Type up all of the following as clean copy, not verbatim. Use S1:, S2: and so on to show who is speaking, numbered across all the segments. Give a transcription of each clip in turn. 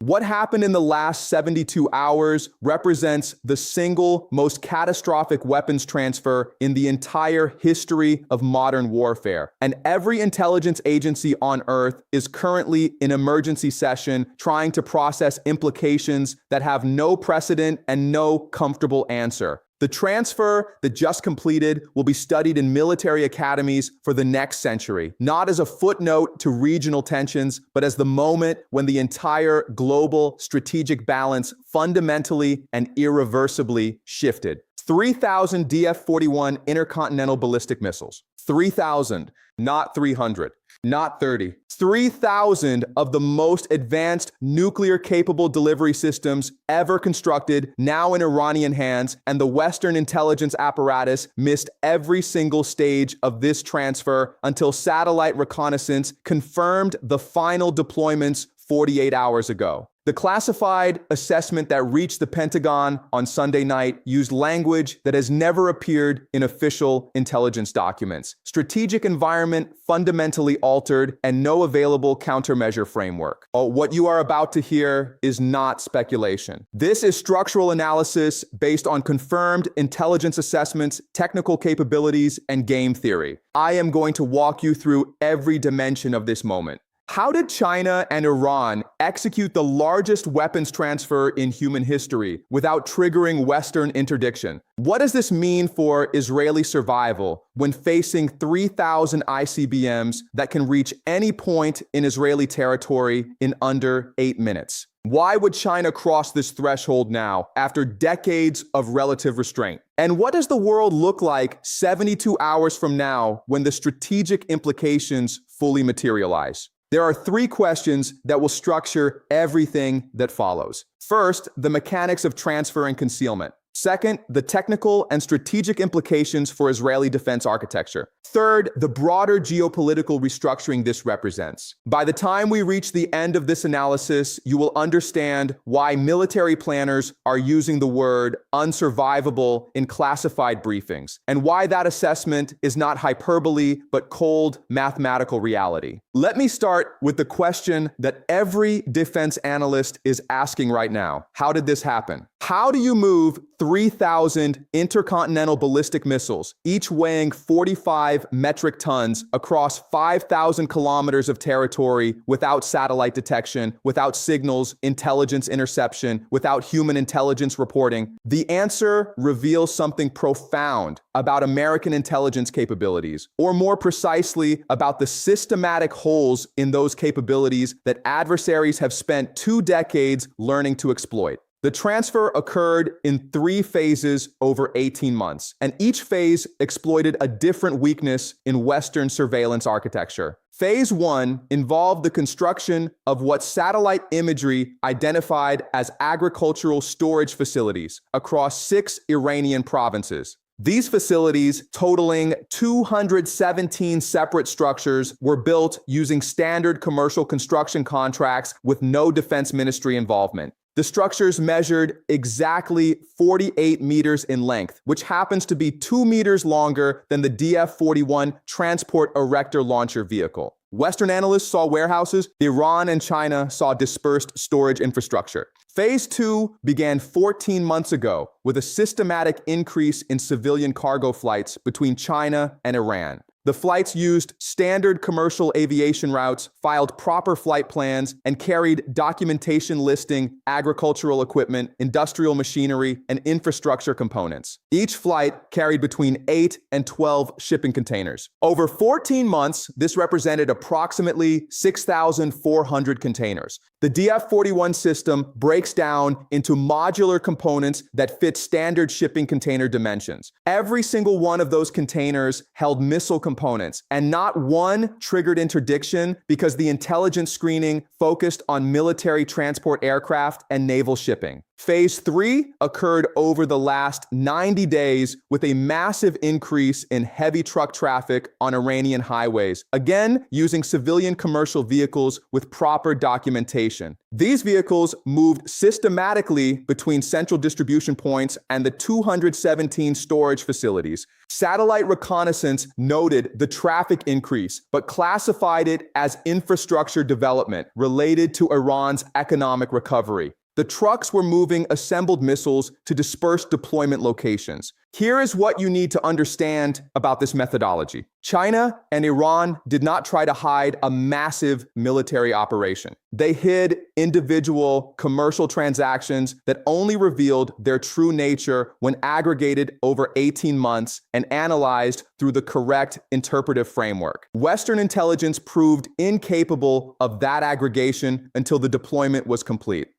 S1: What happened in the last 72 hours represents the single most catastrophic weapons transfer in the entire history of modern warfare. And every intelligence agency on Earth is currently in emergency session trying to process implications that have no precedent and no comfortable answer. The transfer that just completed will be studied in military academies for the next century, not as a footnote to regional tensions, but as the moment when the entire global strategic balance fundamentally and irreversibly shifted. 3,000 DF-41 intercontinental ballistic missiles. 3,000, not 300, not 30. 3,000 of the most advanced nuclear-capable delivery systems ever constructed, now in Iranian hands, and the Western intelligence apparatus missed every single stage of this transfer until satellite reconnaissance confirmed the final deployments 48 hours ago. The classified assessment that reached the Pentagon on Sunday night used language that has never appeared in official intelligence documents. Strategic environment fundamentally altered and no available countermeasure framework. What you are about to hear is not speculation. This is structural analysis based on confirmed intelligence assessments, technical capabilities, and game theory. I am going to walk you through every dimension of this moment. How did China and Iran execute the largest weapons transfer in human history without triggering Western interdiction? What does this mean for Israeli survival when facing 3,000 ICBMs that can reach any point in Israeli territory in under 8 minutes? Why would China cross this threshold now, after decades of relative restraint? And what does the world look like 72 hours from now when the strategic implications fully materialize? There are 3 questions that will structure everything that follows. First, the mechanics of transfer and concealment. Second, the technical and strategic implications for Israeli defense architecture. Third, the broader geopolitical restructuring this represents. By the time we reach the end of this analysis, you will understand why military planners are using the word unsurvivable in classified briefings, and why that assessment is not hyperbole, but cold mathematical reality. Let me start with the question that every defense analyst is asking right now. How did this happen? How do you move 3,000 intercontinental ballistic missiles, each weighing 45 metric tons, across 5,000 kilometers of territory without satellite detection, without signals, intelligence interception, without human intelligence reporting? The answer reveals something profound about American intelligence capabilities, or more precisely, about the systematic holes in those capabilities that adversaries have spent 2 decades learning to exploit. The transfer occurred in 3 phases over 18 months, and each phase exploited a different weakness in Western surveillance architecture. Phase 1 involved the construction of what satellite imagery identified as agricultural storage facilities across 6 Iranian provinces. These facilities, totaling 217 separate structures, were built using standard commercial construction contracts with no defense ministry involvement. The structures measured exactly 48 meters in length, which happens to be 2 meters longer than the DF-41 transport erector launcher vehicle. Western analysts saw warehouses. Iran and China saw dispersed storage infrastructure. Phase 2 began 14 months ago with a systematic increase in civilian cargo flights between China and Iran. The flights used standard commercial aviation routes, filed proper flight plans, and carried documentation listing agricultural equipment, industrial machinery, and infrastructure components. Each flight carried between 8 and 12 shipping containers. Over 14 months, this represented approximately 6,400 containers. The DF-41 system breaks down into modular components that fit standard shipping container dimensions. Every single one of those containers held missile components, and not one triggered interdiction because the intelligence screening focused on military transport aircraft and naval shipping. Phase 3 occurred over the last 90 days with a massive increase in heavy truck traffic on Iranian highways, again using civilian commercial vehicles with proper documentation. These vehicles moved systematically between central distribution points and the 217 storage facilities. Satellite reconnaissance noted the traffic increase, but classified it as infrastructure development related to Iran's economic recovery. The trucks were moving assembled missiles to dispersed deployment locations. Here is what you need to understand about this methodology. China and Iran did not try to hide a massive military operation. They hid individual commercial transactions that only revealed their true nature when aggregated over 18 months and analyzed through the correct interpretive framework. Western intelligence proved incapable of that aggregation until the deployment was complete.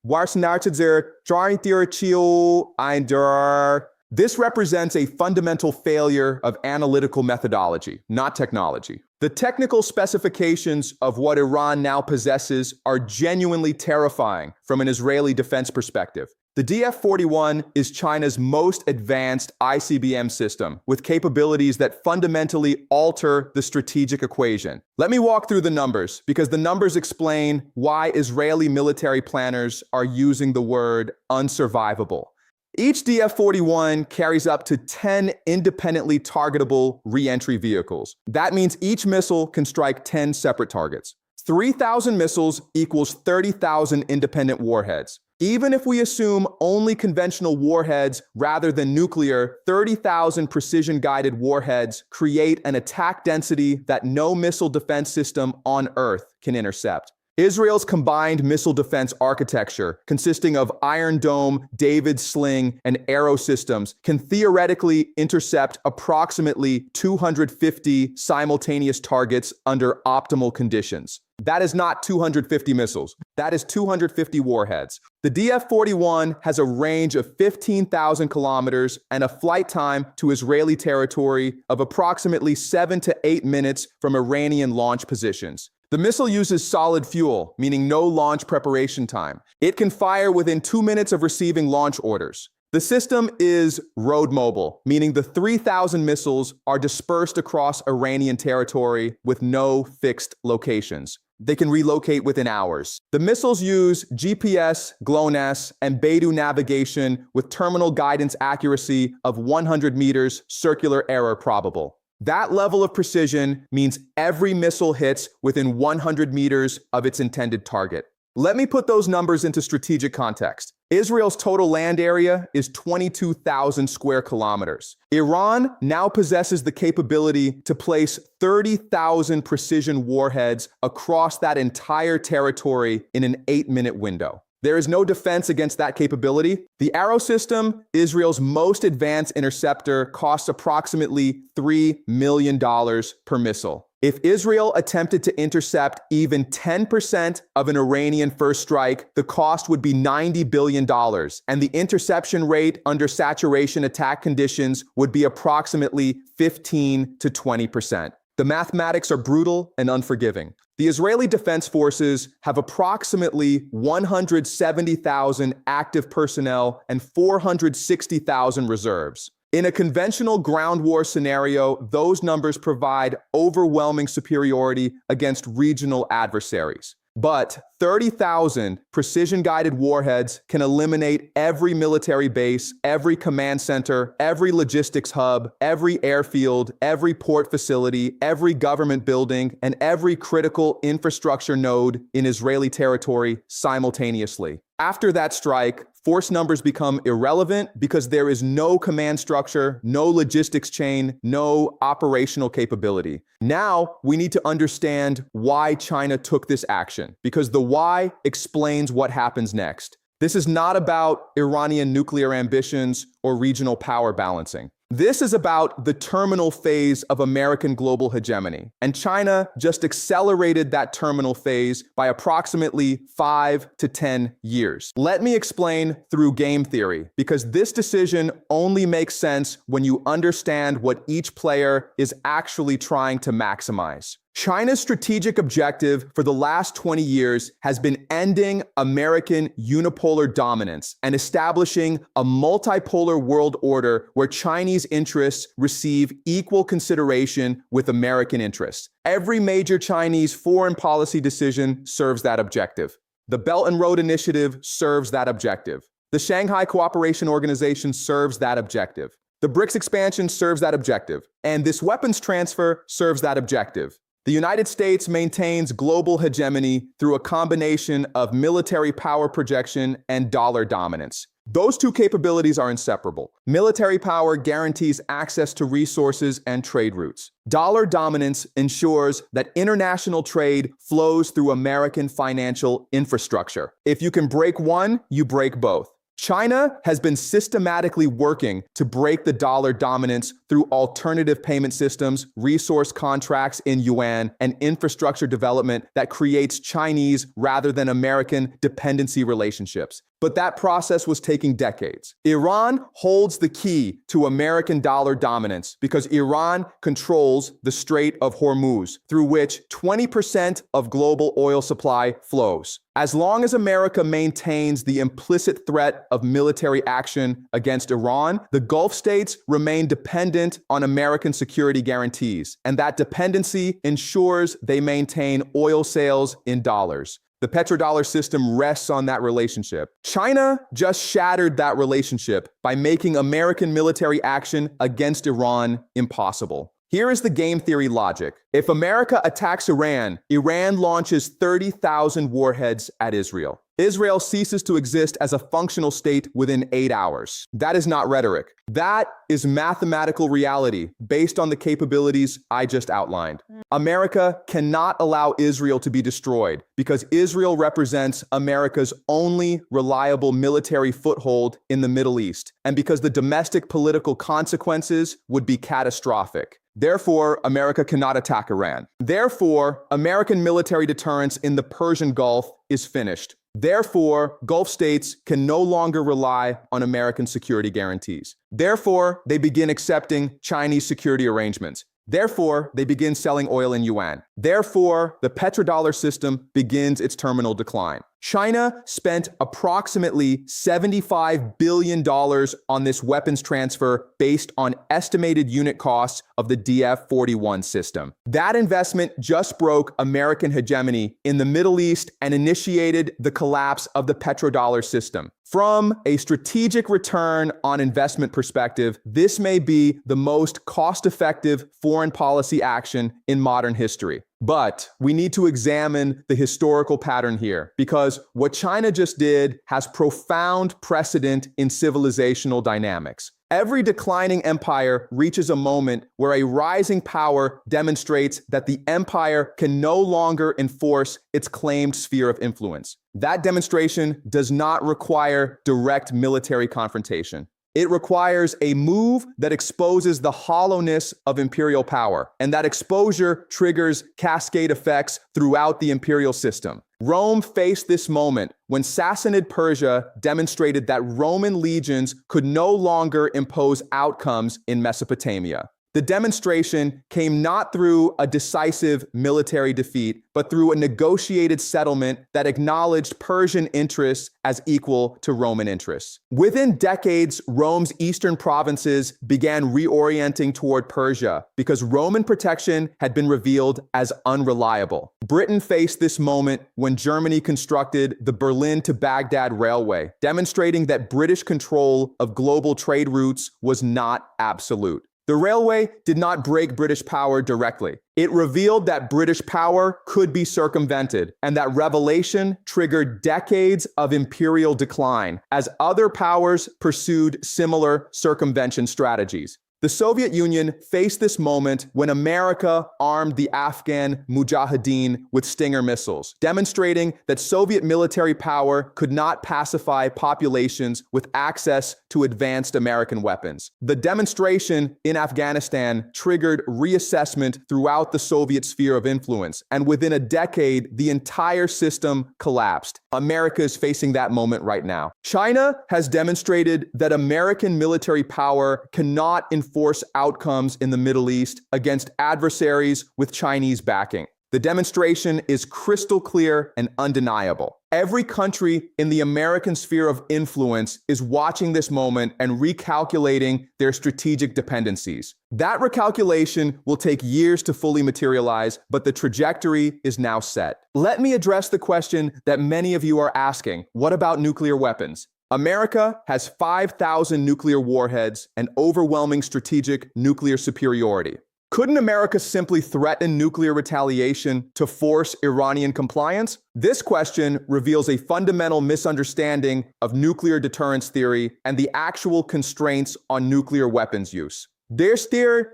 S1: This represents a fundamental failure of analytical methodology, not technology. The technical specifications of what Iran now possesses are genuinely terrifying from an Israeli defense perspective. The DF-41 is China's most advanced ICBM system, with capabilities that fundamentally alter the strategic equation. Let me walk through the numbers, because the numbers explain why Israeli military planners are using the word unsurvivable. Each DF-41 carries up to 10 independently targetable re-entry vehicles. That means each missile can strike 10 separate targets. 3,000 missiles equals 30,000 independent warheads. Even if we assume only conventional warheads rather than nuclear, 30,000 precision-guided warheads create an attack density that no missile defense system on Earth can intercept. Israel's combined missile defense architecture, consisting of Iron Dome, David's Sling, and Arrow systems, can theoretically intercept approximately 250 simultaneous targets under optimal conditions. That is not 250 missiles. That is 250 warheads. The DF-41 has a range of 15,000 kilometers and a flight time to Israeli territory of approximately 7 to 8 minutes from Iranian launch positions. The missile uses solid fuel, meaning no launch preparation time. It can fire within 2 minutes of receiving launch orders. The system is road mobile, meaning the 3,000 missiles are dispersed across Iranian territory with no fixed locations. They can relocate within hours. The missiles use GPS, GLONASS, and Beidou navigation with terminal guidance accuracy of 100 meters, circular error probable. That level of precision means every missile hits within 100 meters of its intended target. Let me put those numbers into strategic context. Israel's total land area is 22,000 square kilometers. Iran now possesses the capability to place 30,000 precision warheads across that entire territory in an 8-minute window. There is no defense against that capability. The Arrow system, Israel's most advanced interceptor, costs approximately $3 million per missile. If Israel attempted to intercept even 10% of an Iranian first strike, the cost would be $90 billion, and the interception rate under saturation attack conditions would be approximately 15 to 20%. The mathematics are brutal and unforgiving. The Israeli Defense Forces have approximately 170,000 active personnel and 460,000 reserves. In a conventional ground war scenario, those numbers provide overwhelming superiority against regional adversaries. But 30,000 precision-guided warheads can eliminate every military base, every command center, every logistics hub, every airfield, every port facility, every government building, and every critical infrastructure node in Israeli territory simultaneously. After that strike, force numbers become irrelevant because there is no command structure, no logistics chain, no operational capability. Now, we need to understand why China took this action, because the why explains what happens next. This is not about Iranian nuclear ambitions or regional power balancing. This is about the terminal phase of American global hegemony, and China just accelerated that terminal phase by approximately 5 to 10 years. Let me explain through game theory, because this decision only makes sense when you understand what each player is actually trying to maximize. China's strategic objective for the last 20 years has been ending American unipolar dominance and establishing a multipolar world order where Chinese interests receive equal consideration with American interests. Every major Chinese foreign policy decision serves that objective. The Belt and Road Initiative serves that objective. The Shanghai Cooperation Organization serves that objective. The BRICS expansion serves that objective. And this weapons transfer serves that objective. The United States maintains global hegemony through a combination of military power projection and dollar dominance. Those two capabilities are inseparable. Military power guarantees access to resources and trade routes. Dollar dominance ensures that international trade flows through American financial infrastructure. If you can break one, you break both. China has been systematically working to break the dollar dominance through alternative payment systems, resource contracts in yuan, and infrastructure development that creates Chinese rather than American dependency relationships. But that process was taking decades. Iran holds the key to American dollar dominance because Iran controls the Strait of Hormuz, through which 20% of global oil supply flows. As long as America maintains the implicit threat of military action against Iran, the Gulf states remain dependent on American security guarantees, and that dependency ensures they maintain oil sales in dollars. The petrodollar system rests on that relationship. China just shattered that relationship by making American military action against Iran impossible. Here is the game theory logic. If America attacks Iran, Iran launches 30,000 warheads at Israel. Israel ceases to exist as a functional state within 8 hours. That is not rhetoric. That is mathematical reality based on the capabilities I just outlined. America cannot allow Israel to be destroyed because Israel represents America's only reliable military foothold in the Middle East, and because the domestic political consequences would be catastrophic. Therefore, America cannot attack Iran. Therefore, American military deterrence in the Persian Gulf is finished. Therefore, Gulf states can no longer rely on American security guarantees. Therefore, they begin accepting Chinese security arrangements. Therefore, they begin selling oil in yuan. Therefore, the petrodollar system begins its terminal decline. China spent approximately $75 billion on this weapons transfer based on estimated unit costs of the DF-41 system. That investment just broke American hegemony in the Middle East and initiated the collapse of the petrodollar system. From a strategic return on investment perspective, this may be the most cost-effective foreign policy action in modern history. But we need to examine the historical pattern here, because what China just did has profound precedent in civilizational dynamics. Every declining empire reaches a moment where a rising power demonstrates that the empire can no longer enforce its claimed sphere of influence. That demonstration does not require direct military confrontation. It requires a move that exposes the hollowness of imperial power, and that exposure triggers cascade effects throughout the imperial system. Rome faced this moment when Sassanid Persia demonstrated that Roman legions could no longer impose outcomes in Mesopotamia. The demonstration came not through a decisive military defeat, but through a negotiated settlement that acknowledged Persian interests as equal to Roman interests. Within decades, Rome's eastern provinces began reorienting toward Persia because Roman protection had been revealed as unreliable. Britain faced this moment when Germany constructed the Berlin to Baghdad Railway, demonstrating that British control of global trade routes was not absolute. The railway did not break British power directly. It revealed that British power could be circumvented, and that revelation triggered decades of imperial decline as other powers pursued similar circumvention strategies. The Soviet Union faced this moment when America armed the Afghan Mujahideen with Stinger missiles, demonstrating that Soviet military power could not pacify populations with access to advanced American weapons. The demonstration in Afghanistan triggered reassessment throughout the Soviet sphere of influence, and within a decade, the entire system collapsed. America is facing that moment right now. China has demonstrated that American military power cannot enforce outcomes in the Middle East against adversaries with Chinese backing. The demonstration is crystal clear and undeniable. Every country in the American sphere of influence is watching this moment and recalculating their strategic dependencies. That recalculation will take years to fully materialize, but the trajectory is now set. Let me address the question that many of you are asking. What about nuclear weapons? America has 5,000 nuclear warheads and overwhelming strategic nuclear superiority. Couldn't America simply threaten nuclear retaliation to force Iranian compliance? This question reveals a fundamental misunderstanding of nuclear deterrence theory and the actual constraints on nuclear weapons use. Nuclear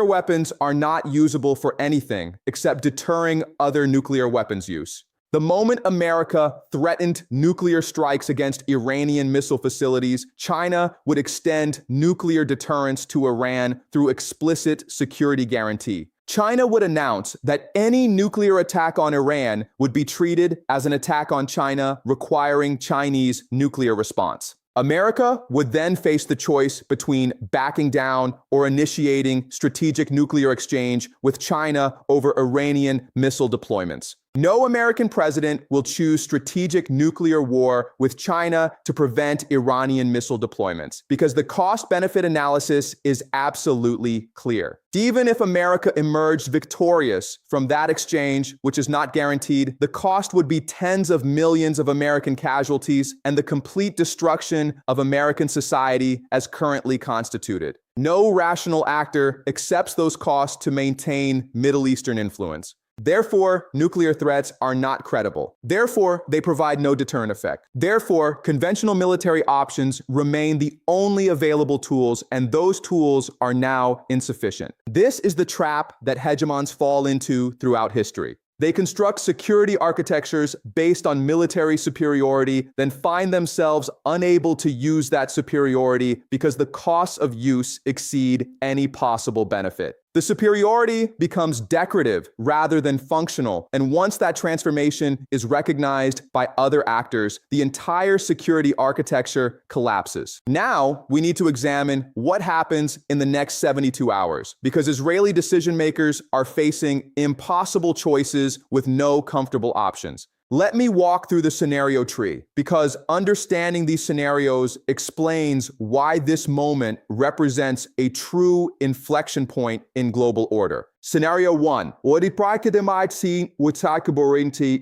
S1: weapons are not usable for anything except deterring other nuclear weapons use. The moment America threatened nuclear strikes against Iranian missile facilities, China would extend nuclear deterrence to Iran through explicit security guarantee. China would announce that any nuclear attack on Iran would be treated as an attack on China, requiring Chinese nuclear response. America would then face the choice between backing down or initiating strategic nuclear exchange with China over Iranian missile deployments. No American president will choose strategic nuclear war with China to prevent Iranian missile deployments, because the cost-benefit analysis is absolutely clear. Even if America emerged victorious from that exchange, which is not guaranteed, the cost would be tens of millions of American casualties and the complete destruction of American society as currently constituted. No rational actor accepts those costs to maintain Middle Eastern influence. Therefore, nuclear threats are not credible. Therefore, they provide no deterrent effect. Therefore, conventional military options remain the only available tools, and those tools are now insufficient. This is the trap that hegemons fall into throughout history. They construct security architectures based on military superiority, then find themselves unable to use that superiority because the costs of use exceed any possible benefit. The superiority becomes decorative rather than functional, and once that transformation is recognized by other actors, the entire security architecture collapses. Now, we need to examine what happens in the next 72 hours, because Israeli decision makers are facing impossible choices with no comfortable options. Let me walk through the scenario tree, because understanding these scenarios explains why this moment represents a true inflection point in global order. Scenario 1.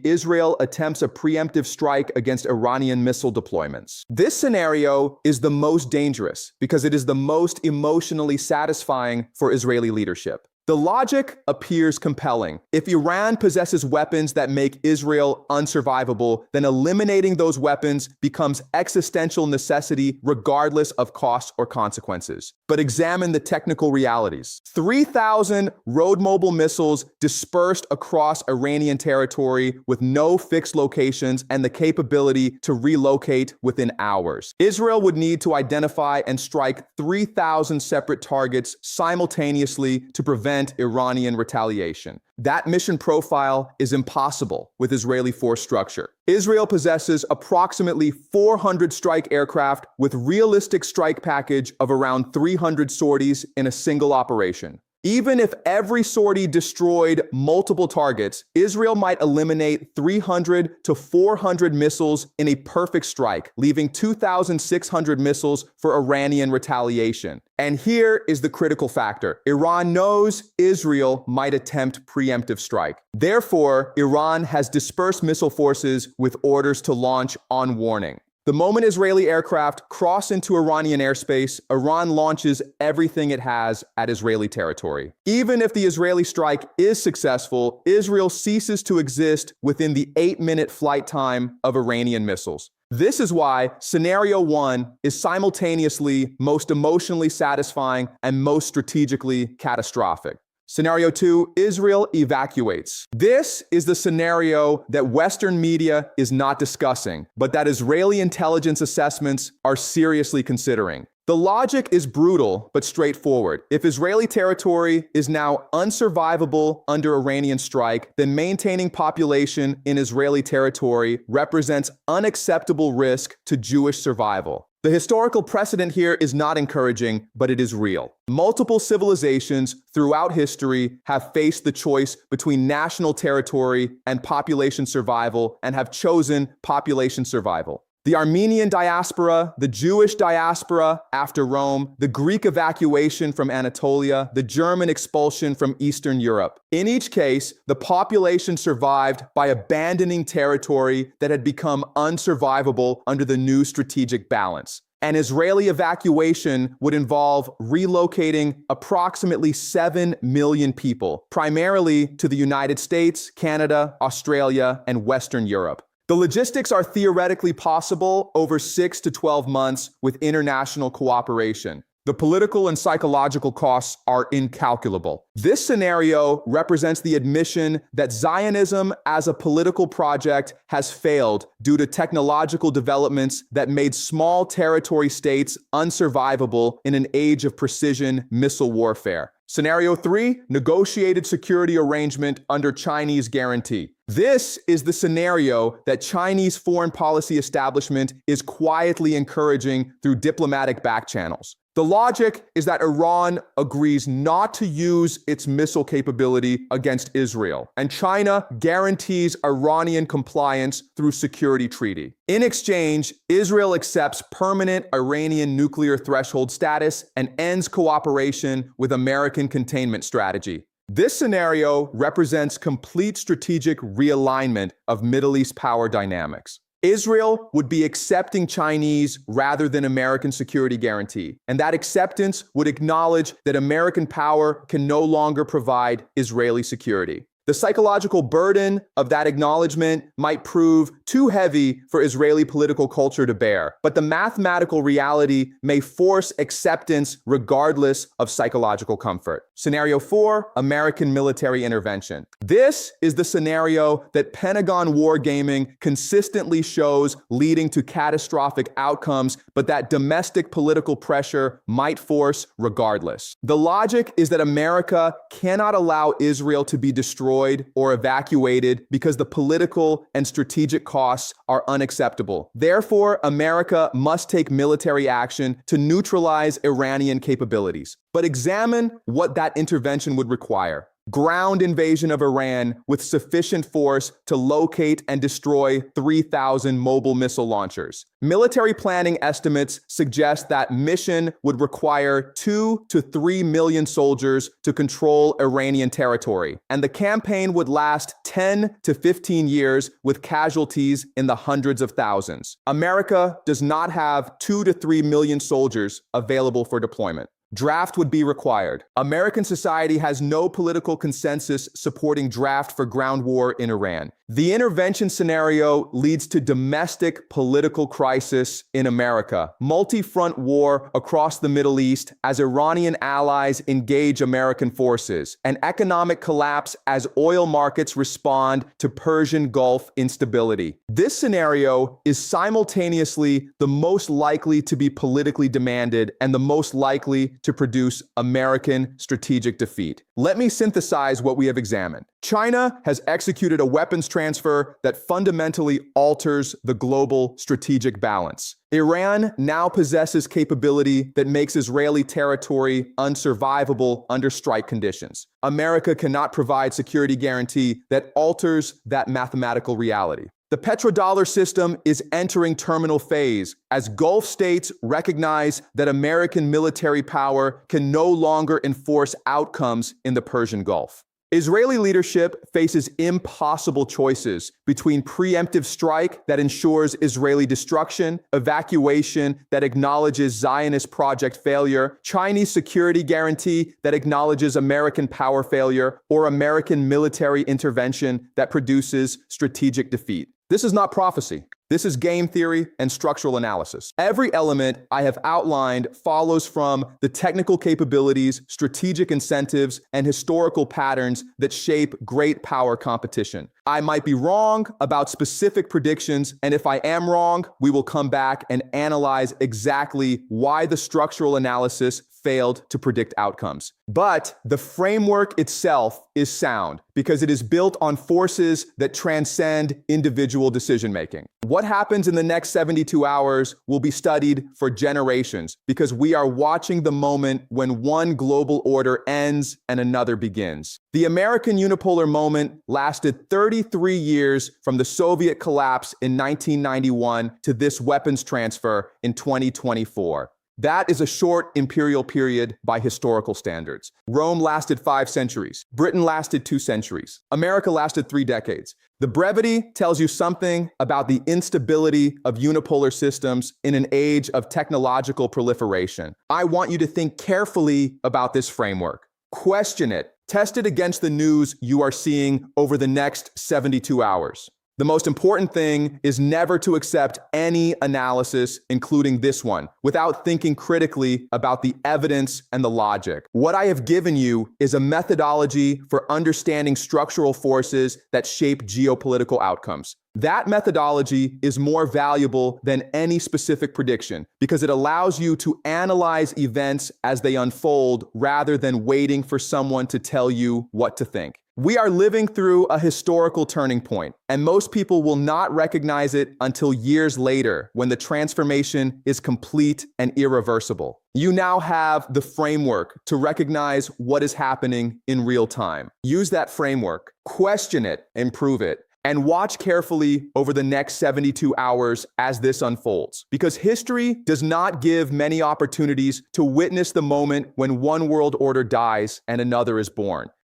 S1: Israel attempts a preemptive strike against Iranian missile deployments. This scenario is the most dangerous because it is the most emotionally satisfying for Israeli leadership. The logic appears compelling. If Iran possesses weapons that make Israel unsurvivable, then eliminating those weapons becomes existential necessity regardless of costs or consequences. But examine the technical realities. 3,000 road-mobile missiles dispersed across Iranian territory with no fixed locations and the capability to relocate within hours. Israel would need to identify and strike 3,000 separate targets simultaneously to prevent Iranian retaliation. That mission profile is impossible with Israeli force structure. Israel possesses approximately 400 strike aircraft with realistic strike package of around 300 sorties in a single operation. Even if every sortie destroyed multiple targets, Israel might eliminate 300 to 400 missiles in a perfect strike, leaving 2,600 missiles for Iranian retaliation. And here is the critical factor. Iran knows Israel might attempt preemptive strike. Therefore, Iran has dispersed missile forces with orders to launch on warning. The moment Israeli aircraft cross into Iranian airspace, Iran launches everything it has at Israeli territory. Even if the Israeli strike is successful, Israel ceases to exist within the 8-minute flight time of Iranian missiles. This is why Scenario 1 is simultaneously most emotionally satisfying and most strategically catastrophic. Scenario 2, Israel evacuates. This is the scenario that Western media is not discussing, but that Israeli intelligence assessments are seriously considering. The logic is brutal but straightforward. If Israeli territory is now unsurvivable under Iranian strike, then maintaining population in Israeli territory represents unacceptable risk to Jewish survival. The historical precedent here is not encouraging, but it is real. Multiple civilizations throughout history have faced the choice between national territory and population survival and have chosen population survival. The Armenian diaspora, the Jewish diaspora after Rome, the Greek evacuation from Anatolia, the German expulsion from Eastern Europe. In each case, the population survived by abandoning territory that had become unsurvivable under the new strategic balance. An Israeli evacuation would involve relocating approximately 7 million people, primarily to the United States, Canada, Australia, and Western Europe. The logistics are theoretically possible over 6 to 12 months with international cooperation. The political and psychological costs are incalculable. This scenario represents the admission that Zionism as a political project has failed due to technological developments that made small territory states unsurvivable in an age of precision missile warfare. Scenario 3, negotiated security arrangement under Chinese guarantee. This is the scenario that Chinese foreign policy establishment is quietly encouraging through diplomatic back channels. The logic is that Iran agrees not to use its missile capability against Israel, and China guarantees Iranian compliance through security treaty. In exchange, Israel accepts permanent Iranian nuclear threshold status and ends cooperation with American containment strategy. This scenario represents complete strategic realignment of Middle East power dynamics. Israel would be accepting Chinese rather than American security guarantee, and that acceptance would acknowledge that American power can no longer provide Israeli security. The psychological burden of that acknowledgement might prove too heavy for Israeli political culture to bear, but the mathematical reality may force acceptance regardless of psychological comfort. Scenario 4, American military intervention. This is the scenario that Pentagon wargaming consistently shows leading to catastrophic outcomes, but that domestic political pressure might force regardless. The logic is that America cannot allow Israel to be destroyed or evacuated because the political and strategic costs are unacceptable. Therefore, America must take military action to neutralize Iranian capabilities. But examine what that intervention would require. Ground invasion of Iran with sufficient force to locate and destroy 3,000 mobile missile launchers. Military planning estimates suggest that mission would require 2 to 3 million soldiers to control Iranian territory, and the campaign would last 10 to 15 years with casualties in the hundreds of thousands. America does not have 2 to 3 million soldiers available for deployment. Draft would be required. American society has no political consensus supporting draft for ground war in Iran. The intervention scenario leads to domestic political crisis in America, multi-front war across the Middle East as Iranian allies engage American forces, and economic collapse as oil markets respond to Persian Gulf instability. This scenario is simultaneously the most likely to be politically demanded and the most likely to produce American strategic defeat. Let me synthesize what we have examined. China has executed a weapons transfer that fundamentally alters the global strategic balance. Iran now possesses capability that makes Israeli territory unsurvivable under strike conditions. America cannot provide security guarantee that alters that mathematical reality. The petrodollar system is entering terminal phase as Gulf states recognize that American military power can no longer enforce outcomes in the Persian Gulf. Israeli leadership faces impossible choices between preemptive strike that ensures Israeli destruction, evacuation that acknowledges Zionist project failure, Chinese security guarantee that acknowledges American power failure, or American military intervention that produces strategic defeat. This is not prophecy. This is game theory and structural analysis. Every element I have outlined follows from the technical capabilities, strategic incentives, and historical patterns that shape great power competition. I might be wrong about specific predictions, and if I am wrong, we will come back and analyze exactly why the structural analysis failed to predict outcomes. But the framework itself is sound because it is built on forces that transcend individual decision-making. What happens in the next 72 hours will be studied for generations because we are watching the moment when one global order ends and another begins. The American unipolar moment lasted 33 years from the Soviet collapse in 1991 to this weapons transfer in 2024. That is a short imperial period by historical standards. Rome lasted 5 centuries. Britain lasted 2 centuries. America lasted 3 decades. The brevity tells you something about the instability of unipolar systems in an age of technological proliferation. I want you to think carefully about this framework. Question it. Test it against the news you are seeing over the next 72 hours. The most important thing is never to accept any analysis, including this one, without thinking critically about the evidence and the logic. What I have given you is a methodology for understanding structural forces that shape geopolitical outcomes. That methodology is more valuable than any specific prediction because it allows you to analyze events as they unfold rather than waiting for someone to tell you what to think. We are living through a historical turning point, and most people will not recognize it until years later when the transformation is complete and irreversible. You now have the framework to recognize what is happening in real time. Use that framework, question it, improve it, and watch carefully over the next 72 hours as this unfolds. Because history does not give many opportunities to witness the moment when one world order dies and another is born.